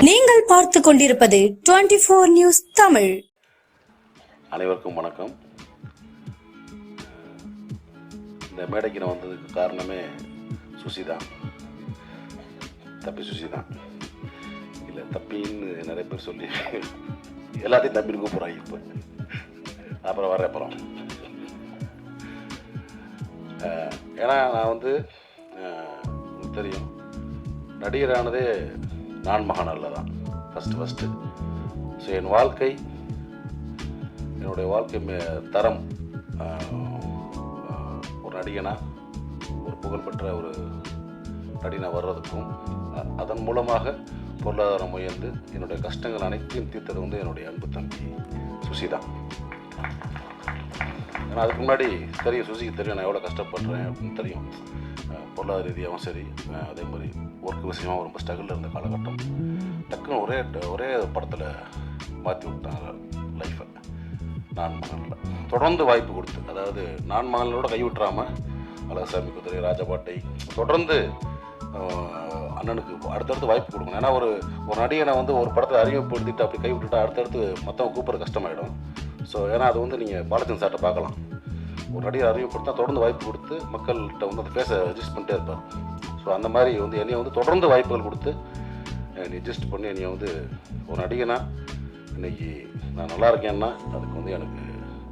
நீங்கள் பார்த்து கொண்டிருப்பது 24 நியூஸ் தமிழ். அனைவருக்கும் வணக்கம். இந்த மேடைக்கு நான் வந்ததுக்கு காரணமே சுசி தான். தப்பி சுசி தான். இல்லை தப்பின்னு நிறைய பேர் சொல்லி எல்லாத்தையும் தப்பின்னு கூப்பிட்றாங்க. இப்போ அப்புறம் வர அப்புறம் ஏன்னா நான் உங்களுக்கு தெரியும், நடிகரானதே நான் மகாநாளில் தான் ஃபஸ்ட்டு. ஸோ என் வாழ்க்கை, என்னுடைய வாழ்க்கை தரம் ஒரு நடிகனாக, ஒரு புகழ்பெற்ற ஒரு நடிகனாக வர்றதுக்கும், அதன் மூலமாக பொருளாதாரம் உயர்ந்து என்னுடைய கஷ்டங்கள் அனைத்தையும் தீர்த்தது என்னுடைய அன்பு தம்பி சுசி தான். ஏன்னா அதுக்கு முன்னாடி தெரியும், சுசிக்கு தெரியும் நான் எவ்வளோ கஷ்டப்படுறேன் அப்படின்னு தெரியும். பொருளாதார ரீதியாகவும் சரி, அதே மாதிரி ஒர்க் விஷயமாக ரொம்ப ஸ்ட்ரகிளில் இருந்த காலகட்டம். டக்குன்னு ஒரே படத்தில் மாற்றி விட்டாங்க லைஃப்பை. நான் மகனில் தொடர்ந்து வாய்ப்பு கொடுத்து, அதாவது நான் மகனோட கைவிட்டுறாமல் அழகசாமி குதிரை, ராஜபாட்டை தொடர்ந்து அண்ணனுக்கு அடுத்தடுத்து வாய்ப்பு கொடுக்கணும். ஏன்னா ஒரு நடிகனை ஒரு படத்தை அறிமுகப்படுத்திட்டு அப்படி கைவிட்டுட்டா அடுத்தடுத்து மற்றவங்க கூப்பிட்ற கஷ்டமாயிடும். ஸோ ஏன்னா அது நீங்கள் பாலச்சந்திரன் சார்ட்ட பார்க்கலாம். ஒரு நடிகர் அறிமுகப்படுத்தா தொடர்ந்து வாய்ப்பு கொடுத்து மக்கள்கிட்ட அந்த பேச அட்ஜஸ்ட் பண்ணிட்டே இருப்பார். ஸோ அந்த மாதிரி என்னையை தொடர்ந்து வாய்ப்புகள் கொடுத்து என்னை அட்ஜஸ்ட் பண்ணி என்னையை ஒரு நடிகனா இன்றைக்கி நான் நல்லா இருக்கேன்னா அதுக்கு எனக்கு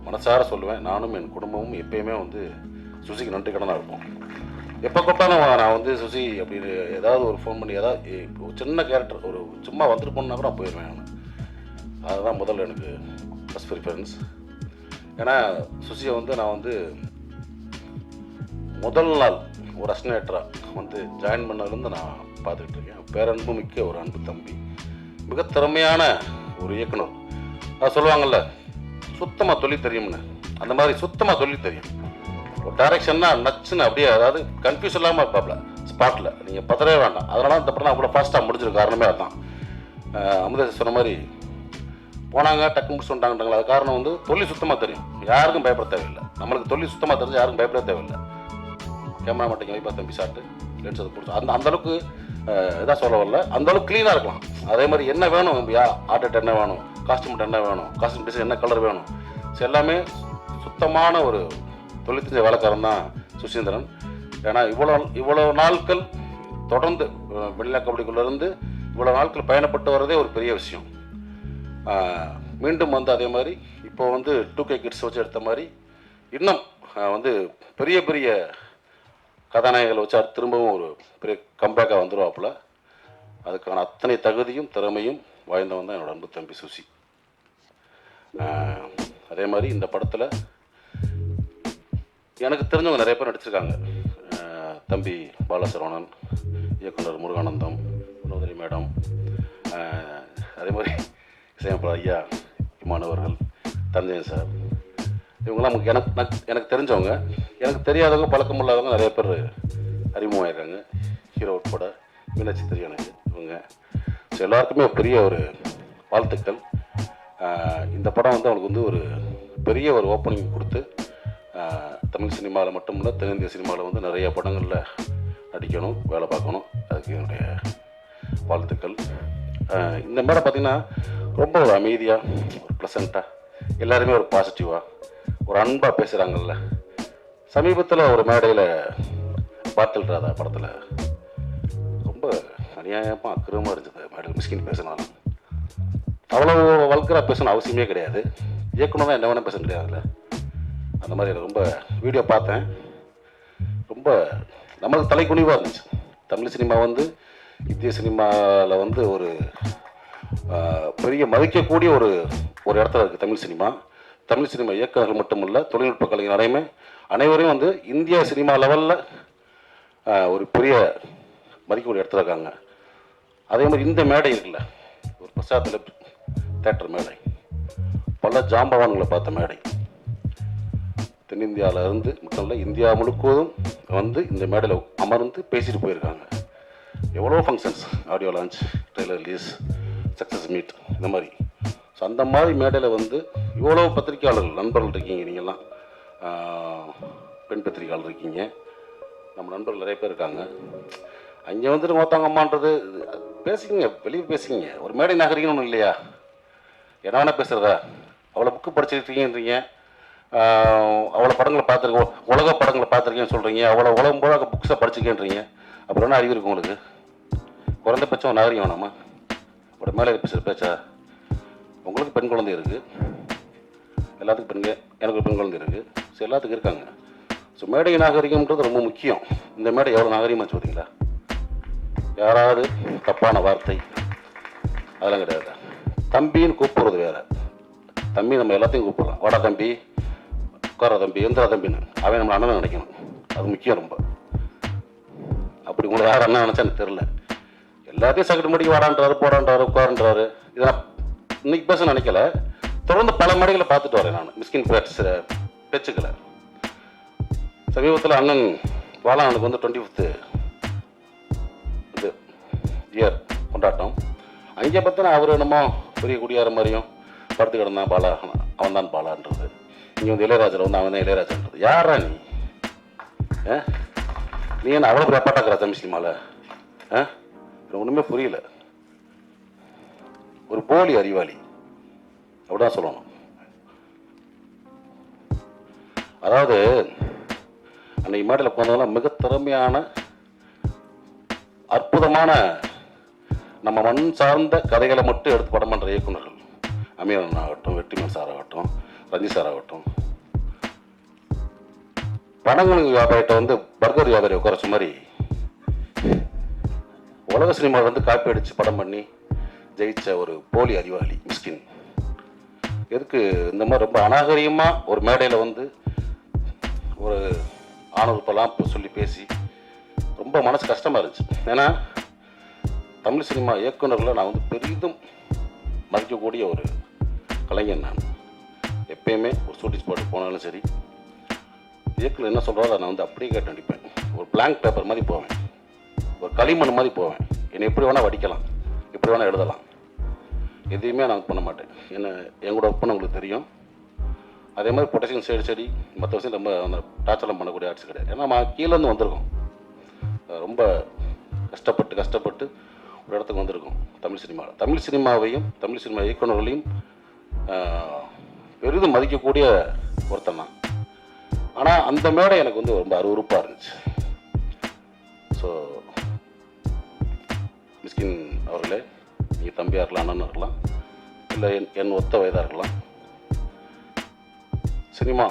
மனசார சொல்லுவேன். நானும் என் குடும்பமும் எப்பயுமே சுசிக்கு நன்றி கடனாக இருப்போம். எப்போ கூப்பிட்டாலும் நான் சுசி அப்படின்னு ஏதாவது ஒரு ஃபோன் பண்ணி ஏதாவது ஒரு சின்ன கேரக்டர் ஒரு சும்மா வந்துட்டு போனா கூட நான் போயிடுவேன். நான் அதுதான் முதல்ல எனக்கு ஃபஸ்ட் ப்ரிஃபரன்ஸ். ஏன்னா சுசியை நான் முதல் நாள் ஒரு அஸ்னேட்டராக ஜாயின் பண்ணதுலேருந்து நான் பார்த்துக்கிட்டு இருக்கேன். பேரன்பு மிக்க ஒரு அன்பு தம்பி, மிக திறமையான ஒரு இயக்குனர். அது சொல்லுவாங்கள்ல, சுத்தமாக தொழில் தெரியும்னு, அந்த மாதிரி சுத்தமாக தொழில் தெரியும். ஒரு டைரக்ஷன்னா நச்சுன்னு அப்படியே, அதாவது கன்ஃபியூஸ் இல்லாமல் இருப்பாப்ல ஸ்பாட்டில், நீங்கள் பதறவே வேண்டாம். அதனால இந்த படம் அவ்வளோ ஃபாஸ்ட்டாக முடிஞ்சிருக்க காரணமே அதுதான். அமுதேஷ் சொன்ன மாதிரி போனாங்க டக்கு முடிச்சு வந்துட்டாங்கட்டாங்களா, அது காரணம் தொழில் சுத்தமாக தெரியும். யாருக்கும் பயப்பட தேவையில்லை. நம்மளுக்கு தொழில் சுத்தமாக தெரிஞ்சு யாருக்கும் பயப்பட தேவையில்லை. கேமரா மாட்டேங்க வைப்பா தம்பி ஷாட்டு லென்ஸ் அதை பிடிச்சி அந்தளவுக்கு இதாக சொல்ல வரல, அந்தளவுக்கு க்ளீனாக இருக்கலாம். அதே மாதிரி என்ன வேணும், ஆர்டிஸ்ட் என்ன வேணும், காஸ்டியூம் என்ன வேணும், காஸ்டியூம் டிசைன் என்ன கலர் வேணும், ஸோ எல்லாமே சுத்தமான ஒரு தொழில் தெரிஞ்ச வேலைக்காரன் தான் சுசீந்திரன். ஏன்னா இவ்வளோ நாட்கள் தொடர்ந்து வெள்ளை கபடிக்குள்ளேருந்து இவ்வளோ நாட்கள் பயணப்பட்டு வர்றதே ஒரு பெரிய விஷயம். மீண்டும் அதே மாதிரி இப்போ 2K கிட்ஸ் வச்சு எடுத்த மாதிரி இன்னும் பெரிய பெரிய கதாநாயகங்களை வச்சு திரும்பவும் ஒரு பெரிய கம்பேக்காக வந்துடுவாப்புல. அதுக்கான அத்தனை தகுதியும் திறமையும் வாய்ந்தவன் தான் என்னோட அன்பு தம்பி சுசி. அதே மாதிரி இந்த படத்தில் எனக்கு தெரிஞ்சவங்க நிறைய பேர் நடிச்சிருக்காங்க. தம்பி பாலசரவணன், இயக்குனர் முருகானந்தம், வினோதினி மேடம், அதே மாதிரி இசையமைப்பாளர் ஐயா இமானவர்கள், தஞ்சயன் சார், இவங்கெல்லாம் எனக்கு தெரிஞ்சவங்க. எனக்கு தெரியாதவங்க, பழக்கம் இல்லாதவங்க நிறைய பேர் அறிமுகமாகிருக்காங்க. ஹீரோ உட்பட மீனாட்சி தெரியும் எனக்கு இவங்க. ஸோ எல்லாருக்குமே பெரிய ஒரு வாழ்த்துக்கள். இந்த படம் அவனுக்கு ஒரு பெரிய ஒரு ஓப்பனிங் கொடுத்து தமிழ் சினிமாவில் மட்டும் இல்லை, தென்னிந்திய சினிமாவில் நிறைய படங்களில் நடிக்கணும், வேலை பார்க்கணும். அதுக்கு என்னுடைய வாழ்த்துக்கள். இந்த மேடை பார்த்திங்கன்னா ரொம்ப ஒரு அமைதியாக, ஒரு ப்ளசண்ட்டாக, எல்லாருமே ஒரு பாசிட்டிவாக, ஒரு அன்பாக பேசுகிறாங்கல்ல. சமீபத்தில் ஒரு மேடையில் பாத்தல் ராதா படத்தில் ரொம்ப அநியாயமாக அக்கிரமாக இருந்தது. மேடையில் மிஸ்கின் பேசினாலும் அவ்வளோ வல்கராக பேசணும் அவசியமே கிடையாது. இயக்குனர் என்ன வேணால் பேச முடியாதுல்ல. அந்த மாதிரி ரொம்ப வீடியோ பார்த்தேன். ரொம்ப நம்மளுக்கு தலைக்குனிவாக இருந்துச்சு. தமிழ் சினிமா இந்திய சினிமாவில் ஒரு பெரிய மதிக்கக்கூடிய ஒரு இடத்துல இருக்குது தமிழ் சினிமா. தமிழ் சினிமா இயக்குநர்கள் மட்டுமல்ல, தொழில்நுட்ப கலைஞர் அனைவரையும் இந்திய சினிமா லெவலில் ஒரு பெரிய மதிக்கக்கூடிய இடத்துல இருக்காங்க. அதே மாதிரி இந்த மேடை இருக்குல்ல, ஒரு பிரசாத் தேட்டர் மேடை, பல ஜாம்பவான்களை பார்த்த மேடை. தென்னிந்தியாவில் இருந்து மட்டும் இல்லை, இந்தியா முழுவதும் இந்த மேடையில் அமர்ந்து பேசிட்டு போயிருக்காங்க. எவ்வளோ functions, audio launch, trailer release, success meet, இந்த மாதிரி. ஸோ அந்த மாதிரி மேடையில் இவ்வளோ பத்திரிக்கையாளர்கள் நண்பர்கள் இருக்கீங்க. நீங்கள்லாம் பெண் பத்திரிக்கையாளர் இருக்கீங்க, நம்ம நண்பர்கள் நிறைய பேர் இருக்காங்க. அங்கே ஒருத்தவங்க அம்மான்றது பேசிக்கிங்க, வெளியே பேசிக்கிங்க. ஒரு மேடை நாகரிகம்னு ஒன்றும் இல்லையா? என்ன வேணால் பேசுகிறதா? அவ்வளோ புக்கு படிச்சிருக்கீங்கன்றீங்க, அவ்வளோ படங்களை பார்த்துருக்கோம், உலக படங்களை பார்த்துருக்கேன்னு சொல்கிறீங்க, அவ்வளோ உலக புக்ஸை படிச்சிருக்கேன்றீங்க. அப்புறம் என்ன அறிவு இருக்கு உங்களுக்கு? குறைந்தபட்சம் நாகரிகம் வேணாமா? ஒரு மேலே பேசுகிற பேச்சா? உங்களுக்கு பெண் குழந்தை இருக்குது, எல்லாத்துக்கும் பெண்கள், எனக்கு பெண் குழந்தை இருக்குது, ஸோ எல்லாத்துக்கும் இருக்காங்க. ஸோ மேடை நாகரிகம்ன்றது ரொம்ப முக்கியம். இந்த மேடை எவ்வளோ நாகரிகமாக பார்த்தீங்களா? யாராவது தப்பான வார்த்தை அதெல்லாம் கிடையாது. தம்பின்னு கூப்பிடுறது வேறு. தம்பி நம்ம எல்லாத்தையும் கூப்பிடலாம். வாடா தம்பி, உட்கார தம்பி, எந்திரா தம்பின்னு. அவன் நம்ம அண்ணன் நினைக்கணும். அது முக்கியம் ரொம்ப. அப்படி உங்களை யார் அண்ணன் நினச்சா எனக்கு தெரில. எல்லாத்தையும் சக்கட்டு மடிக்கு வாடான்றாரு, போடான்றாரு, உட்காருன்றாரு. இதை நான் இன்னைக்கு பேச நினைக்கல. தொடர்ந்து பல மேடைகளை பார்த்துட்டு வரேன் நான். மிஸ்கின் பேச்சுக்களை சமீபத்தில் அண்ணன் பாலானுக்கு வந்து 25th இது இயர் கொண்டாட்டம். அங்கே பார்த்தா அவர் என்னமோ பெரிய குடியார மாதிரியும் படுத்து கிடந்தான் பாலா, அவன் தான் பாலான்றது. இங்கே வந்து இளையராஜில் வந்து அவன் தான் இளையராஜன்றது. யாரா நீ? நீ என்ன அவ்வளோ பெரிய அப்பாட்டாக்குறா தமிழ் சினிமாவில்? எனக்கு ஒன்றுமே புரியல. ஒரு போலி அறிவாளி அப்படிதான் சொல்லணும். அதாவது அன்னைக்கு மேடையில் உட்காந்தவங்களாம் மிக திறமையான அற்புதமான நம்ம மண் சார்ந்த கதைகளை மட்டும் எடுத்து படம் பண்ணுற இயக்குநர்கள். அமீரன் ஆகட்டும், வெற்றிமன் சார் ஆகட்டும், ரஞ்சித் சார் ஆகட்டும். படங்கள் வியாபாரிகிட்ட வந்து பர்கர் வியாபாரி உட்காரச்ச மாதிரி உலக சினிமாவில் வந்து காப்பி அடித்து படம் பண்ணி ஜெயிச்ச ஒரு போலி அறிவாளி மிஸ்கின். எதுக்கு இந்த மாதிரி ரொம்ப அநாகரிகமாக ஒரு மேடையில் வந்து ஒரு ஆணவப்பெல்லாம் சொல்லி பேசி ரொம்ப மனசு கஷ்டமாக இருந்துச்சு. ஏன்னா தமிழ் சினிமா இயக்குநர்களை நான் வந்து பெரிதும் மதிக்கக்கூடிய ஒரு கலைஞன். நான் எப்பயுமே ஒரு ஷூட்டிங் ஸ்பாட்டு போனாலும் சரி, இயக்குனர் என்ன சொல்கிறாரோ நான் வந்து அப்படியே கேட்டு நடிப்பேன். ஒரு பிளாங்க் பேப்பர் மாதிரி போவேன், ஒரு களிமண் மாதிரி போவேன். என்னை எப்படி வேணால் வடிக்கலாம், எப்படி வேணால் எழுதலாம், எதையுமே நான் பண்ண மாட்டேன். என்ன எங்களோட ஒர்க் பண்ண உங்களுக்கு தெரியும். அதே மாதிரி பொட்டேஷன் சரி மற்ற விஷயம் ரொம்ப அந்த டார்ச்சர்லாம் பண்ணக்கூடிய ஆர்ட்ஸ் கிடையாது. ஏன்னா நம்ம கீழேருந்து வந்திருக்கோம், ரொம்ப கஷ்டப்பட்டு ஒரு இடத்துக்கு வந்திருக்கோம். தமிழ் சினிமாவையும் தமிழ் சினிமா இயக்குநர்களையும் பெரிதும் மதிக்கக்கூடிய ஒருத்தன் தான். ஆனால் அந்த மேடை எனக்கு வந்து ரொம்ப அருவருப்பாக இருந்துச்சு. ஸோ மிஸ்கின் அவர்களே, நீங்கள் தம்பியாக இருக்கலாம், அண்ணன் இருக்கலாம், இல்லை என் ஒத்த வயதாக இருக்கலாம். சினிமா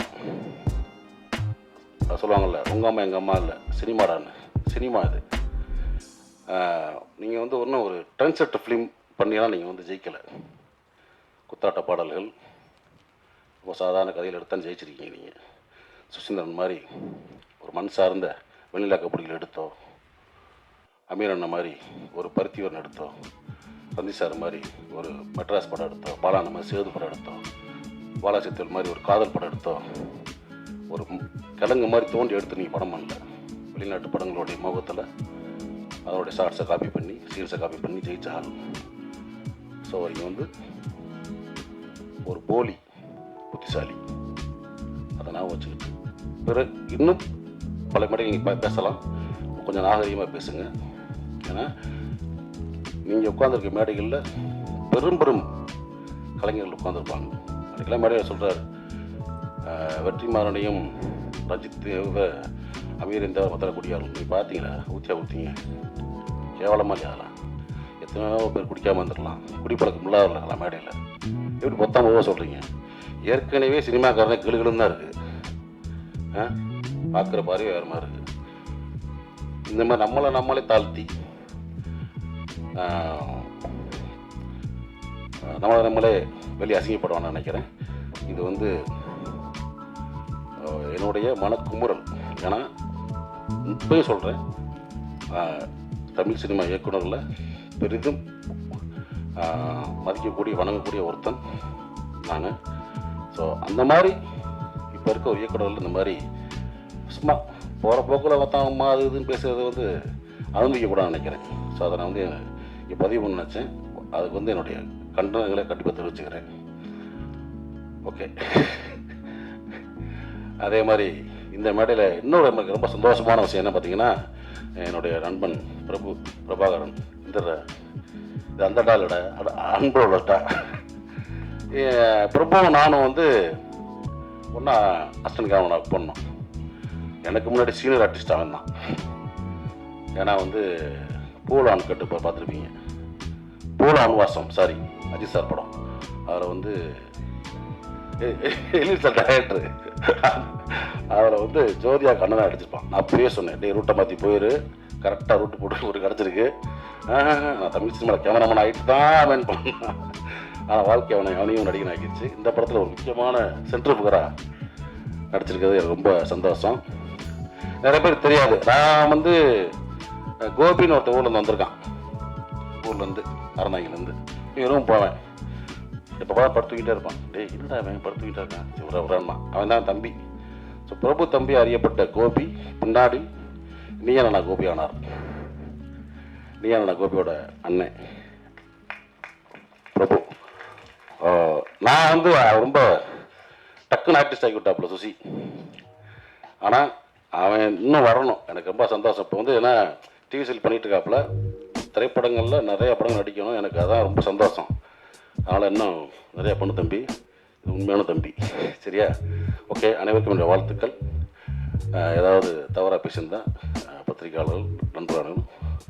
சொல்லுவாங்கள்ல, உங்கள் அம்மா எங்கள் அம்மா இல்லை சினிமாடான்னு. சினிமா இது. நீங்கள் வந்து ஒன்றும் ஒரு ட்ரெண்ட் செட்டர் ஃபிலிம் பண்ணியெல்லாம் நீங்கள் வந்து ஜெயிக்கலை. குத்தாட்ட பாடல்கள், ரொம்ப சாதாரண கதையில் எடுத்தான்னு ஜெயிச்சிருக்கீங்க. நீங்கள் சுசீந்திரன் மாதிரி ஒரு மண் சார்ந்த வெண்ணிலா கபடிகள் எடுத்தோ, அமீரண்ண மாதிரி ஒரு பருத்திவரன் எடுத்தோ, ரஞ்சித் சார் மாதிரி ஒரு மெட்ராஸ் படம் எடுத்தோ, பாலான மாதிரி சேது படம் எடுத்தோ, பாலாசித்தல் மாதிரி ஒரு காதல் படம் எடுத்தோ, ஒரு கிழங்கு மாதிரி தோண்டி எடுத்து நீங்கள் படம் பண்ணல. வெளிநாட்டு படங்களுடைய முகத்தில் அதனுடைய ஷார்ட்ஸை காப்பி பண்ணி, சீன்ஸை காப்பி பண்ணி ஜெயிச்ச ஆள். ஸோ இங்கே வந்து ஒரு போலி புத்திசாலி, அதை நான் வச்சுக்கிட்டு பிறகு இன்னும் பல மேடை நீங்கள் பேசலாம். கொஞ்சம் நாகரிகமாக பேசுங்க. ஏன்னா நீங்கள் உட்காந்துருக்க மேடைகளில் பெரும் கலைஞர்கள் உட்காந்துருப்பாங்க. அதுக்கெல்லாம் மேடையில் சொல்கிறார், வெற்றிமாறனையும் ரஞ்சித் அமீர் இந்த மத்தரக்கூடியார் நீங்கள் பார்த்தீங்களா, ஊற்றிங்க கேவலமாக இல்லையா? எத்தனையோ பேர் குடிக்காமல் வந்துடலாம், குடிப்பழக்கம் இல்லாத இருக்கலாம் மேடையில். எப்படி மொத்தமாக சொல்கிறீங்க? ஏற்கனவே சினிமாக்காரனே கிளுகிளுன்னு தான் இருக்குது. பார்க்குற பார்வை வேறு மாதிரி இருக்குது. இந்த மாதிரி நம்மளே தாழ்த்தி நம்மளே வெளியே அசிங்கப்படுவான்னு நினைக்கிறேன். இது வந்து என்னுடைய மனக்குமுறல். ஏன்னா இப்போயும் சொல்கிறேன், தமிழ் சினிமா இயக்குநரில் பெரிதும் மதிக்கக்கூடிய வணங்கக்கூடிய ஒருத்தன் நான். ஸோ அந்த மாதிரி இப்போ இருக்க ஒரு இயக்குநர்கள் இந்த மாதிரி சும்மா போகிற போக்கில் மற்றவங்க அது இதுன்னு பேசுகிறது வந்து அனுமதிக்கக்கூடாதுன்னு நினைக்கிறேன். ஸோ அதை நான் வந்து இங்கே பதிவு பண்ண நினச்சேன். அதுக்கு வந்து என்னுடைய கண்டனங்களை கண்டிப்பாக தெரிவிச்சுக்கிறேன். ஓகே. அதே மாதிரி இந்த மேடையில் இன்னொரு எனக்கு ரொம்ப சந்தோஷமான விஷயம் என்ன பார்த்தீங்கன்னா, என்னுடைய நண்பன் பிரபாகரன் இது அந்த டாலோட அன்போடா பிரபுவும் நானும் வந்து ஒன்றா அஸ்டன் கேமரா பண்ணோம். எனக்கு முன்னாடி சீனியர் ஆர்டிஸ்ட் அவன் தான். ஏன்னா வந்து பூலான் கட்டு இப்போ பார்த்துருப்பீங்க, பூலான் வாசம் சாரி அஜித் சார் படம். அதில் வந்து எலிட் சார் டைரக்டரு, அதில் வந்து ஜோதியா கண்ணதான் அடிச்சிருப்பான். நான் அப்பயே சொன்னேன், டே ரூட்டை மாற்றி போயிரு, கரெக்டாக ரூட்டு போட்டு ஒரு கிடச்சிருக்கு. நான் தமிழ் சினிமாவில் கேமராமேன் ஆகிட்டு தான் அவன் பண்ணேன். ஆனால் வாழ்க்கை அவனையும் நடிகன் ஆகிடுச்சு. இந்த படத்தில் ஒரு முக்கியமான சென்ட்ரு புகராக நடிச்சிருக்கிறது எனக்கு ரொம்ப சந்தோஷம். நிறைய பேர் தெரியாது, நான் வந்து கோபின்னு ஒருத்தர் ஊர்லேருந்து வந்திருக்கான், ஊர்லேருந்து அறந்தாங்கிலேருந்து. இவரும் போவேன், இப்போ படுத்துக்கிட்டே இருப்பான். டே என்னடா அவன் படுத்துக்கிட்டே இருக்கான், சிவராமா அவன் தான் தம்பி. ஸோ பிரபு தம்பி அறியப்பட்ட கோபி பின்னாடி நீயான கோபி ஆனார். நீயான கோபியோட அண்ணன் பிரபு. நான் வந்து ரொம்ப டக்குன்னு ஆர்டிஸ்ட் ஆகி விட்டாப்புல சுசி. ஆனால் அவன் இன்னும் வரணும், எனக்கு ரொம்ப சந்தோஷம். இப்போ வந்து ஏன்னா டிவி சீரியல் பண்ணிகிட்டு இருக்காப்புல, திரைப்படங்களில் நிறைய படம் நடிக்கணும், எனக்கு அதான் ரொம்ப சந்தோஷம். அதனால் இன்னும் நிறையா பண்ணு தம்பி, இது உண்மையான தம்பி, சரியா? ஓகே, அனைவருக்கும் என்னுடைய வாழ்த்துக்கள். ஏதாவது தவறாக பேசியிருந்தால் பத்திரிகையாளர்கள் நண்பர்களும்